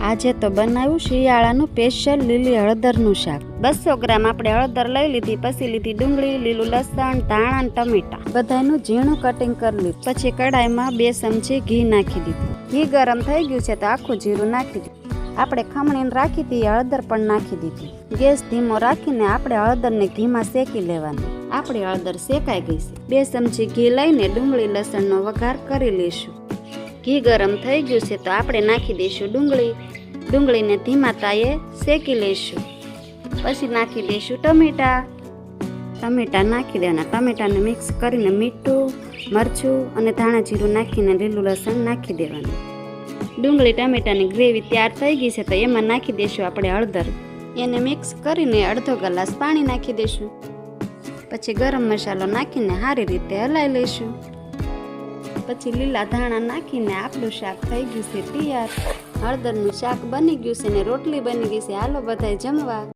આજે તો બનાવ્યું શિયાળાનું સ્પેશિયલ લીલી હળદરનું શાક। 200 ગ્રામ આપણે હળદર લઈ લીધી, પછી લીધી ડુંગળી, લીલું લસણ, ધાણા અને ટમેટા બધાનું ઝીણું કટિંગ કરી લીધું। પછી કડાઈમાં 2 ચમચી ઘી નાખી દીધું। ઘી ગરમ થઈ ગયું છે તો આખું જીરું નાખી દીધું। આપણે ખમણીને રાખી હતી હળદર પણ નાખી દીધી। ગેસ ધીમો રાખીને આપણે હળદરને ઘીમાં શેકી લેવાની। આપણી હળદર શેકાઈ ગઈ છે। 2 ચમચી ઘી લઈને ડુંગળી લસણનો વઘાર કરી લઈશું। ઘી ગરમ થઈ ગયું છે તો આપણે નાખી દઈશું ડુંગળીને ધીમા તાઈએ શેકી લઈશું। પછી નાખી દઈશું ટમેટા નાખી દેવાના। ટમેટાને મિક્સ કરીને મીઠું, મરચું અને ધાણા જીરું નાખીને લીલું લસણ નાખી દેવાનું। ડુંગળી ટમેટાની ગ્રેવી તૈયાર થઈ ગઈ છે તો એમાં નાખી દઈશું આપણે હળદર। એને મિક્સ કરીને અડધો ગ્લાસ પાણી નાખી દઈશું। પછી ગરમ મસાલો નાખીને સારી રીતે હલાવી લઈશું। પછી લીલા ધાણા નાખીને આપણું શાક થઈ ગયું છે તૈયાર। હળદરનું શાક બની ગયું છે ને રોટલી બની ગઈ છે। હાલો બધાય જમવા।